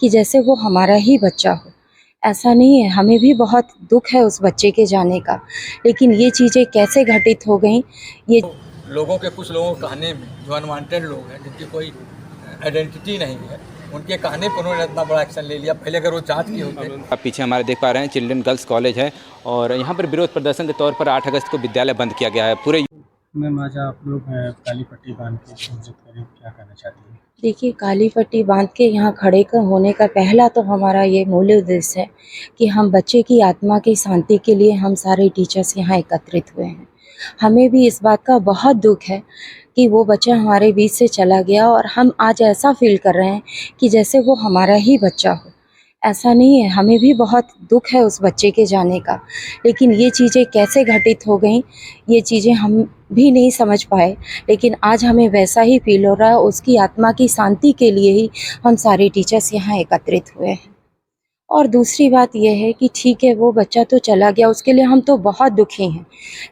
कि जैसे वो हमारा ही बच्चा हो। ऐसा नहीं है, हमें भी बहुत दुख है उस बच्चे के जाने का, लेकिन ये चीज़ें कैसे घटित हो गई ये लोगों के कुछ लोगों के कहने में, जो अनवांटेड लोग हैं जिनकी कोई आइडेंटिटी नहीं है, उनके कहने पर उन्होंने इतना बड़ा एक्शन ले लिया। पहले अगर वो जांच किए होते। आप पीछे हमारे देख पा रहे हैं चिल्ड्रन गर्ल्स कॉलेज है और यहाँ पर विरोध प्रदर्शन के तौर पर 8 अगस्त को विद्यालय बंद किया गया है। पूरे मैम आज आप लोग काली पट्टी बांध के घोषित करें, क्या कहना चाहती हैं? देखिए, काली पट्टी बांध के यहाँ खड़े होने का पहला तो हमारा ये मूल उद्देश्य है कि हम बच्चे की आत्मा की शांति के लिए हम सारे टीचर्स यहाँ एकत्रित हुए हैं। हमें भी इस बात का बहुत दुख है कि वो बच्चा हमारे बीच से चला गया और हम आज ऐसा फील कर रहे हैं कि जैसे वो हमारा ही बच्चा हो। ऐसा नहीं है, हमें भी बहुत दुख है उस बच्चे के जाने का, लेकिन ये चीज़ें कैसे घटित हो गई ये चीज़ें हम भी नहीं समझ पाए। लेकिन आज हमें वैसा ही फील हो रहा है, उसकी आत्मा की शांति के लिए ही हम सारे टीचर्स यहाँ एकत्रित हुए हैं। और दूसरी बात यह है कि ठीक है, वो बच्चा तो चला गया, उसके लिए हम तो बहुत दुखी हैं,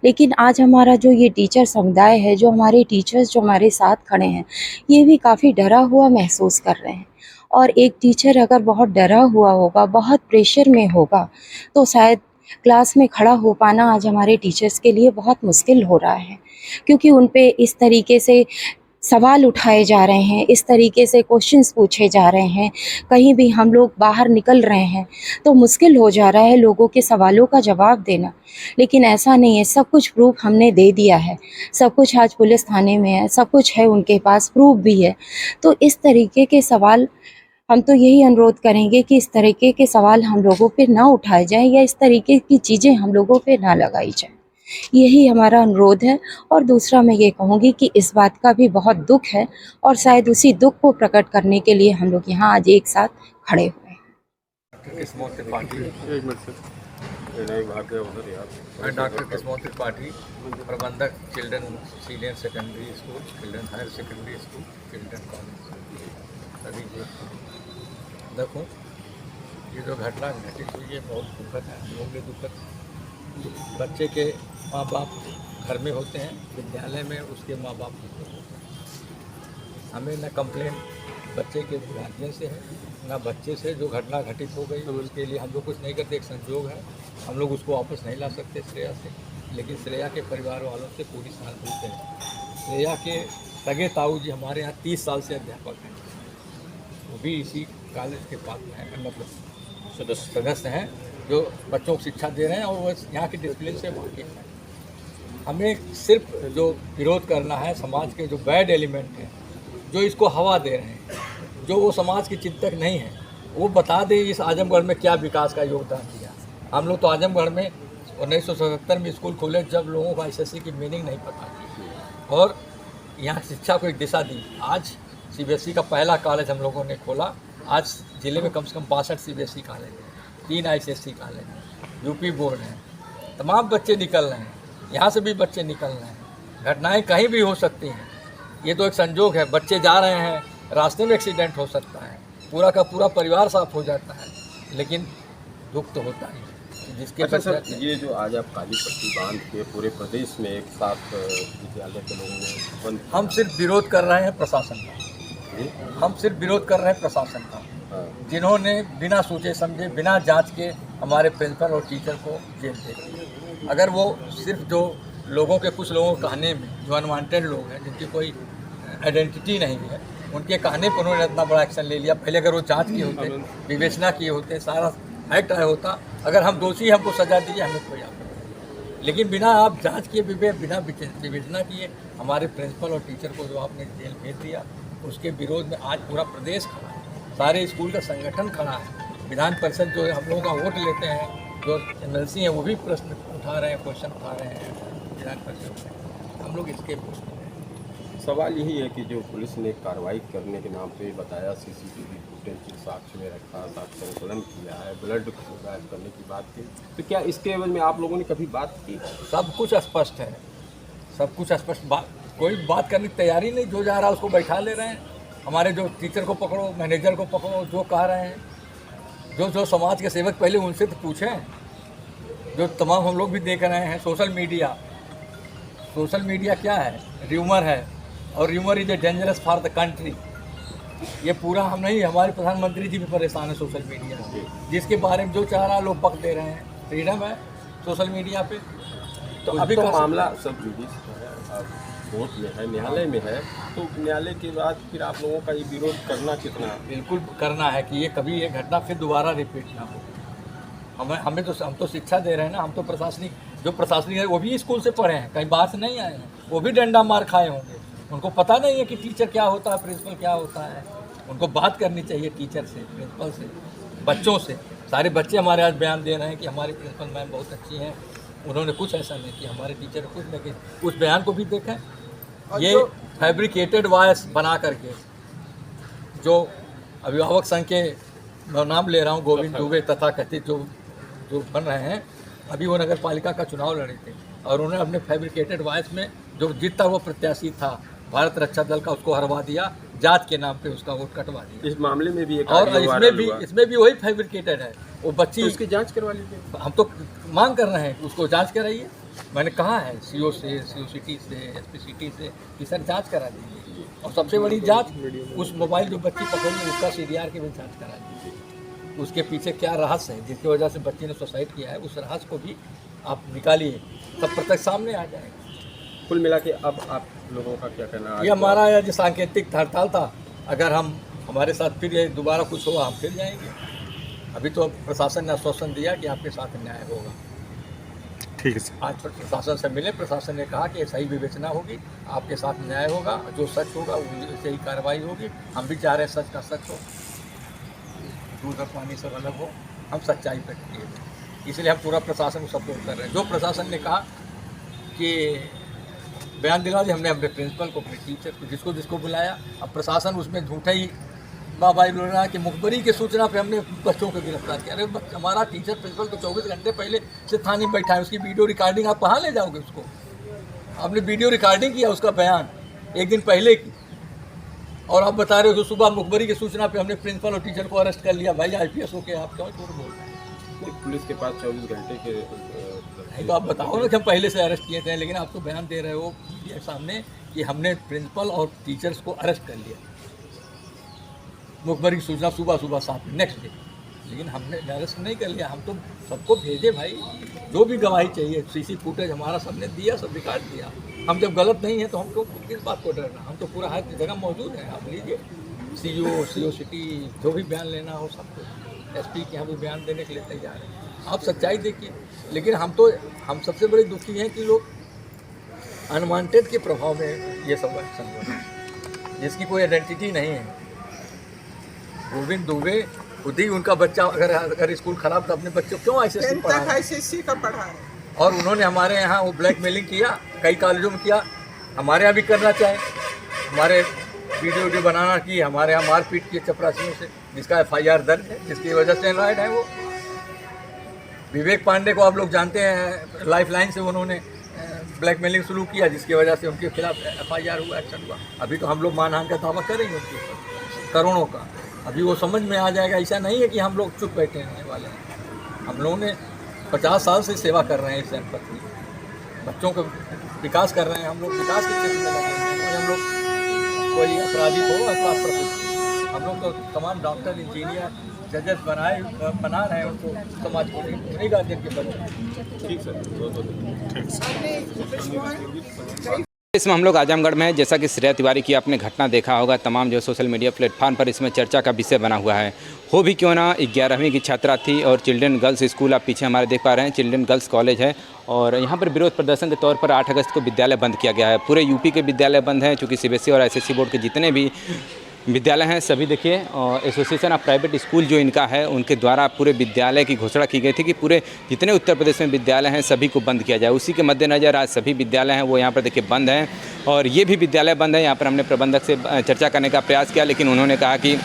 लेकिन आज हमारा जो ये टीचर समुदाय है, जो हमारे टीचर्स जो हमारे साथ खड़े हैं, ये भी काफ़ी डरा हुआ महसूस कर रहे हैं। और एक टीचर अगर बहुत डरा हुआ होगा, बहुत प्रेशर में होगा, तो शायद क्लास में खड़ा हो पाना आज हमारे टीचर्स के लिए बहुत मुश्किल हो रहा है, क्योंकि उन पे इस तरीके से सवाल उठाए जा रहे हैं, इस तरीके से क्वेश्चंस पूछे जा रहे हैं। कहीं भी हम लोग बाहर निकल रहे हैं तो मुश्किल हो जा रहा है लोगों के सवालों का जवाब देना। लेकिन ऐसा नहीं है, सब कुछ प्रूफ हमने दे दिया है, सब कुछ आज पुलिस थाने में है, सब कुछ है, उनके पास प्रूफ भी है। तो इस तरीके के सवाल हम तो यही अनुरोध करेंगे कि इस तरीके के सवाल हम लोगों पे ना उठाए जाएं या इस तरीके की चीज़ें हम लोगों पे ना लगाई जाएं। यही हमारा अनुरोध है। और दूसरा मैं ये कहूँगी कि इस बात का भी बहुत दुख है और शायद उसी दुख को प्रकट करने के लिए हम लोग यहाँ आज एक साथ खड़े हुए हैं। डॉक्टर किस्मत त्रिपाठी, प्रबंधक children senior secondary school, children higher secondary school, children college. अभी देखो, ये जो घटना घटित हुई है बहुत दुखद है, हम लोग भी दुखद। बच्चे के माँ बाप घर में होते हैं, विद्यालय में उसके माँ बाप होते हैं। हमें न कंप्लेन बच्चे के गार्जियन से है, ना बच्चे से। जो घटना घटित हो गई तो उसके लिए हम लोग कुछ नहीं करते, एक संजोग है, हम लोग उसको वापस नहीं ला सकते श्रेया से। लेकिन श्रेया के परिवार वालों से पूरी सहानुभूति है। श्रेया के सगे ताऊ जी हमारे यहाँ 30 साल से अध्यापक हैं, वो भी इसी कॉलेज के पास में हैं, मतलब सदस्य हैं जो बच्चों को शिक्षा दे रहे हैं और वो यहाँ की डिसिप्लिन से वाकिफ हैं। हमें सिर्फ जो विरोध करना है, समाज के जो बैड एलिमेंट हैं, जो इसको हवा दे रहे हैं, जो वो समाज के चिंतक नहीं हैं, वो बता दें इस आजमगढ़ में क्या विकास का योगदान दिया। हम लोग तो आजमगढ़ में 1977 में स्कूल खोले, जब लोगों को SSC की मीनिंग नहीं पता थी और यहाँ शिक्षा को एक दिशा दी। आज CBSE का पहला कॉलेज हम लोगों ने खोला। आज ज़िले में कम से कम 62 CBSE कॉलेज हैं, 3 ICSE कॉलेज हैं, UP बोर्ड हैं, तमाम बच्चे निकल रहे हैं, यहाँ से भी बच्चे निकल रहे हैं। घटनाएं कहीं भी हो सकती हैं, ये तो एक संजोग है। बच्चे जा रहे हैं, रास्ते में एक्सीडेंट हो सकता है, पूरा का पूरा परिवार साफ हो जाता है, लेकिन दुख तो होता ही है। जिसके अच्छा सर, ये जो आज आप काली पट्टी बांध के पूरे प्रदेश में एक साथ विद्यालय के लोगों ने बंद, हम सिर्फ विरोध कर रहे हैं प्रशासन का, हम सिर्फ विरोध कर रहे हैं प्रशासन का, जिन्होंने बिना सोचे समझे, बिना जांच के हमारे प्रिंसिपल और टीचर को जेल दे दी। अगर वो सिर्फ जो लोगों के कुछ लोगों के कहने में, जो अनवांटेड लोग हैं जिनकी कोई आइडेंटिटी नहीं है, उनके कहने पर उन्होंने इतना बड़ा एक्शन ले लिया। पहले अगर वो जांच किए होते, विवेचना किए होते, सारा एक्ट आया होता, अगर हम दोषी हमको सजा दीजिए, हमें कोई आपत्ति नहीं। लेकिन बिना आप जांच किए, बिना विवेचना किए हमारे प्रिंसिपल और टीचर को जो आपने जेल भेज दिया, उसके विरोध में आज पूरा प्रदेश खड़ा है, सारे स्कूल का संगठन खड़ा है। विधान परिषद जो हम लोगों का वोट लेते हैं, जो MLC हैं, वो भी प्रश्न उठा रहे हैं, क्वेश्चन उठा रहे हैं विधान परिषद में। हम लोग इसके सवाल यही है कि जो पुलिस ने कार्रवाई करने के नाम पे बताया, CCTV फुटेज साक्ष्य में रखा, साक्ष्य संकलन किया है, ब्लड गायब करने की बात की, तो क्या इसके एवज में आप लोगों ने कभी बात की? सब कुछ स्पष्ट है, सब कुछ स्पष्ट। कोई बात करने की तैयारी नहीं, जो जा रहा है उसको बैठा ले रहे हैं। हमारे जो टीचर को पकड़ो, मैनेजर को पकड़ो, जो कह रहे हैं, जो समाज के सेवक, पहले उनसे तो पूछें। जो तमाम हम लोग भी देख रहे हैं, सोशल मीडिया क्या है? र्यूमर है, और rumour is a dangerous for the country. ये पूरा हम नहीं, हमारे प्रधानमंत्री जी भी परेशान है सोशल मीडिया से, जिसके बारे में जो चाह रहा लोग बक दे रहे हैं। फ्रीडम है सोशल मीडिया पे। तो अभी तो मामला सब जुडिस है, कोर्ट में है, न्यायालय में है, तो न्यायालय के बाद फिर आप लोगों का ये विरोध करना कितना? बिल्कुल करना है कि ये कभी ये घटना फिर दोबारा रिपीट ना हो। हम तो शिक्षा दे रहे हैं ना, हम तो प्रशासनिक, जो प्रशासनिक है वो भी स्कूल से पढ़े हैं, कहीं बाहर से नहीं आए हैं, वो भी डंडा मार खाए होंगे, उनको पता नहीं है कि टीचर क्या होता है, प्रिंसिपल क्या होता है। उनको बात करनी चाहिए टीचर से, प्रिंसिपल से, बच्चों से। सारे बच्चे हमारे आज बयान दे रहे हैं कि हमारी प्रिंसिपल मैम बहुत अच्छी हैं, उन्होंने कुछ ऐसा नहीं किया, हमारे टीचर ने कुछ नहीं किया। उस बयान को भी देखें, ये फैब्रिकेटेड वॉइस बना करके जो अभिभावक संघ के, मैं नाम ले रहा हूँ, गोविंद दुबे तथा कथित जो बन रहे हैं, अभी वो नगर पालिका का चुनाव लड़े थे और उन्होंने अपने फैब्रिकेटेड वॉइस में जो जीतता वो प्रत्याशी था भारत रक्षा दल का, उसको हरवा दिया, जात के नाम पे उसका वोट कटवा दिया। इस मामले में भी एक और इसमें भी वही फैब्रिकेटेड है। वो बच्ची, तो उसकी जांच करवा लीजिए। हम तो मांग कर रहे हैं कि उसको जांच कराइए। मैंने कहा है सीओ से, सीओसीटी से, एसपीसीटी से कि सर जांच करा दीजिए। और सबसे बड़ी जांच, उस मोबाइल जो बच्ची पकड़ी उसका सीडीआर की भी जांच करा दीजिए। उसके पीछे क्या रहस्य है जिसकी वजह से बच्ची ने सुसाइड किया है, उस रहस्य को भी आप निकालिए, तब प्रत्यक्ष सामने आ जाएगा। कुल मिला के अब आप लोगों का क्या कहना है? ये हमारा यह जो सांकेतिक हड़ताल था, अगर हमारे साथ फिर ये दोबारा कुछ हुआ, हम फिर जाएंगे। अभी तो प्रशासन ने आश्वासन दिया कि आपके साथ न्याय होगा। ठीक है सर। आज प्रशासन से मिले, प्रशासन ने कहा कि सही विवेचना होगी, आपके साथ न्याय होगा, जो सच होगा वैसे ही कार्रवाई होगी। हम भी चाह रहे हैं सच का सच हो, दूध और पानी सब अलग हो, हम सच्चाई पर टिके हुए। इसलिए हम पूरा प्रशासन को सपोर्ट कर रहे हैं। जो प्रशासन ने कहा कि बयान दिला दिया, हमने अपने प्रिंसिपल को, अपने टीचर को, जिसको बुलाया। अब प्रशासन उसमें झूठा ही बाबा बोल रहा है कि मुखबरी की सूचना पे हमने बच्चों को गिरफ्तार किया। अरे हमारा टीचर प्रिंसिपल तो 24 घंटे पहले से थाने में बैठा है, उसकी वीडियो रिकॉर्डिंग आप कहाँ ले जाओगे उसको? आपने वीडियो रिकॉर्डिंग किया उसका बयान एक दिन पहले की, और आप बता रहे हो कि सुबह मुखबरी की सूचना पे हमने प्रिंसिपल और टीचर को अरेस्ट कर लिया। भाई IPS हो के आप क्यों झूठ बोल रहे हैं? पुलिस के पास 24 घंटे के नहीं तो आप बताओ ना कि हम पहले से अरेस्ट किए थे, लेकिन आप तो बयान दे रहे हो मीडिया के सामने कि हमने प्रिंसिपल और टीचर्स को अरेस्ट कर लिया, मुखबरी की सूचना सुबह 7 नेक्स्ट डे, लेकिन हमने अरेस्ट नहीं कर लिया। हम तो सबको भेजे भाई, जो भी गवाही चाहिए, CC फुटेज हमारा सबने दिया, सब रिकॉर्ड दिया। हम जब गलत नहीं है तो हमको किस बात को डरना? हम तो पूरा हर जगह मौजूद हैं, आप लीजिए। CO, COCT जो भी बयान लेना हो सबको, SP के यहाँ भी बयान देने के लिए तैयार हैं। आप सच्चाई देखिए। लेकिन हम सबसे बड़े दुखी हैं कि लोग अनवांटेड के प्रभाव में ये सब एक्शन हो रहा है, जिसकी कोई आइडेंटिटी नहीं है। गोविंद दुबे खुद ही, उनका बच्चा अगर स्कूल खराब था, अपने बच्चों क्यों ICSE पढ़ा रहे हैं? ICSE का पढ़ा है। और उन्होंने हमारे यहाँ वो ब्लैकमेलिंग किया, कई कॉलेजों में किया, हमारे यहाँ भी करना चाहे, हमारे वीडियो बनाना की, हमारे यहाँ मारपीट की चपरासियों से, जिसका FIR दर्ज है, जिसकी वजह से एनराइड है। वो विवेक पांडे को आप लोग जानते हैं, लाइफलाइन से उन्होंने ब्लैकमेलिंग शुरू किया, जिसकी वजह से उनके खिलाफ FIR हुआ, एक्शन हुआ। अभी तो हम लोग मानहानि का दावा करेंगे उनके ऊपर करोड़ों का। अभी वो समझ में आ जाएगा। ऐसा नहीं है कि हम लोग चुप बैठे रहने वाले हैं। हम लोगों ने 50 साल से सेवा कर रहे हैं इस जनपद में, बच्चों को विकास कर रहे हैं। हम लोग विकास के क्षेत्र में लगे हैं। हम लोग कोई अपराधी को अपराध प्रस्तुत, हम लोग तो तमाम डॉक्टर, इंजीनियर, जजेस बना रहे हैं उनको, समाज को नहीं गार्जियन के बच्चे। ठीक सर, इसमें हम लोग आजमगढ़ में हैं। जैसा कि श्रेया तिवारी की आपने घटना देखा होगा, तमाम जो सोशल मीडिया प्लेटफॉर्म पर इसमें चर्चा का विषय बना हुआ है। हो भी क्यों ना, 11वीं की छात्रा थी और चिल्ड्रन गर्ल्स स्कूल आप पीछे हमारे देख पा रहे हैं, चिल्ड्रन गर्ल्स कॉलेज है, और यहाँ पर विरोध प्रदर्शन के तौर पर 8 अगस्त को विद्यालय बंद किया गया है। पूरे यूपी के विद्यालय बंद हैं, चूँकि CBSE और SSC बोर्ड के जितने भी विद्यालय हैं सभी देखिए, और एसोसिएशन ऑफ प्राइवेट स्कूल जो इनका है, उनके द्वारा पूरे विद्यालय की घोषणा की गई थी कि पूरे जितने उत्तर प्रदेश में विद्यालय हैं सभी को बंद किया जाए। उसी के मद्देनज़र आज सभी विद्यालय हैं वो यहाँ पर देखिए बंद हैं, और ये भी विद्यालय बंद है। यहाँ पर हमने प्रबंधक से चर्चा करने का प्रयास किया, लेकिन उन्होंने कहा कि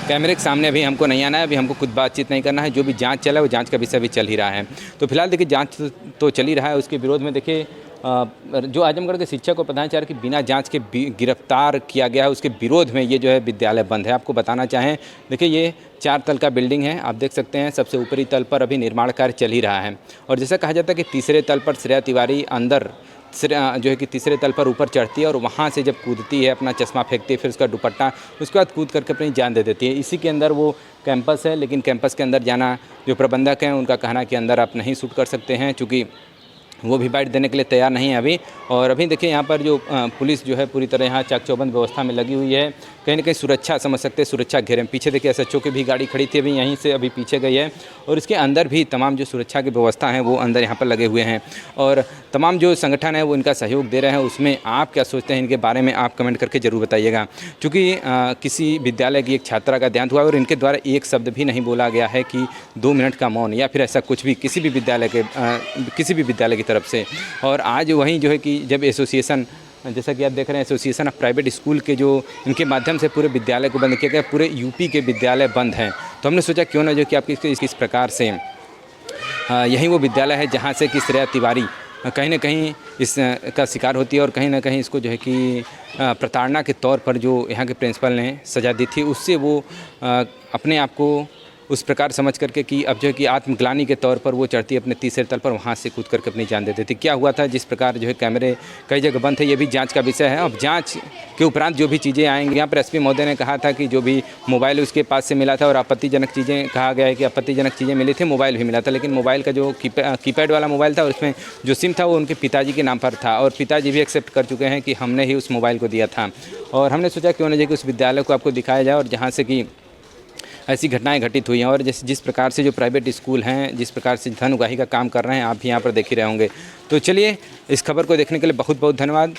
कैमरे के सामने अभी हमको नहीं आना है, अभी हमको कुछ बातचीत नहीं करना है। जो भी जांच चला है वो जांच का विषय भी चल ही रहा है। तो फिलहाल देखिए जांच तो चल ही रहा है। उसके विरोध में देखिए जो आजमगढ़ के शिक्षक और प्रधानाचार्य की बिना जांच के गिरफ्तार किया गया है, उसके विरोध में ये जो है विद्यालय बंद है। आपको बताना चाहें, देखिए ये 4 तल का बिल्डिंग है, आप देख सकते हैं। सबसे ऊपरी तल पर अभी निर्माण कार्य चल ही रहा है, और जैसा कहा जाता है कि तीसरे तल पर श्रेया तिवारी अंदर जो है कि तीसरे तल पर ऊपर चढ़ती है और वहाँ से जब कूदती है, अपना चश्मा फेंकती है, फिर उसका दुपट्टा, उसके बाद कूद करके अपनी जान दे देती है। इसी के अंदर वो कैंपस है, लेकिन कैंपस के अंदर जाना जो प्रबंधक हैं उनका कहना है कि अंदर आप नहीं शूट कर सकते हैं, चूँकि वो भी बाइट देने के लिए तैयार नहीं है अभी। और अभी देखिए यहाँ पर जो पुलिस जो है पूरी तरह यहाँ चाक चौबंद व्यवस्था में लगी हुई है। कहीं ना कहीं सुरक्षा समझ सकते हैं, सुरक्षा घेरे में। पीछे देखिए SHO की भी गाड़ी खड़ी थी, अभी यहीं से अभी पीछे गई है। और इसके अंदर भी तमाम जो सुरक्षा की व्यवस्था है वो अंदर यहाँ पर लगे हुए हैं। और तमाम जो संगठन है वो इनका सहयोग दे रहे हैं। उसमें आप क्या सोचते हैं इनके बारे में, आप कमेंट करके ज़रूर बताइएगा। चूँकि किसी विद्यालय की एक छात्रा का देहांत हुआ और इनके द्वारा एक शब्द भी नहीं बोला गया है कि 2 मिनट का मौन या फिर ऐसा कुछ भी किसी भी विद्यालय की तरफ से। और आज वहीं जो है कि जब एसोसिएशन, जैसा कि आप देख रहे हैं, एसोसिएशन ऑफ प्राइवेट स्कूल के जो इनके माध्यम से पूरे विद्यालय को बंद किया गया, पूरे यूपी के विद्यालय बंद हैं, तो हमने सोचा क्यों ना जो कि आप किस प्रकार से यही वो विद्यालय है जहाँ से कि श्रेया तिवारी कहीं ना कहीं इस का शिकार होती है और कहीं ना कहीं इसको जो है कि प्रताड़ना के तौर पर जो यहाँ के प्रिंसिपल ने सज़ा दी थी, उससे वो अपने आप को उस प्रकार समझ करके कि अब जो है कि आत्मग्लानि के तौर पर वो चढ़ती है अपने तीसरे तल पर, वहाँ से कूद करके अपनी जान दे देती। क्या हुआ था, जिस प्रकार जो है कैमरे कई जगह बंद थे, ये भी जांच का विषय है। अब जांच के उपरांत जो भी चीज़ें आएंगी, यहाँ पर SP महोदय ने कहा था कि जो भी मोबाइल उसके पास से मिला था और आपत्तिजनक चीज़ें, कहा गया है कि आपत्तिजनक चीज़ें मिली थी, मोबाइल भी मिला था, लेकिन मोबाइल का जो कीपैड वाला मोबाइल था और उसमें जो सिम था वो उनके पिताजी के नाम पर था और पिताजी भी एक्सेप्ट कर चुके हैं कि हमने ही उस मोबाइल को दिया था। और हमने सोचा क्यों ना कि उस विद्यालय को आपको दिखाया जाए और जहाँ से कि ऐसी घटनाएं घटित हुई हैं। और जिस प्रकार से जो प्राइवेट स्कूल हैं, जिस प्रकार से धन उगाही का काम कर रहे हैं, आप भी यहाँ पर देख ही रहे होंगे। तो चलिए, इस खबर को देखने के लिए बहुत बहुत धन्यवाद।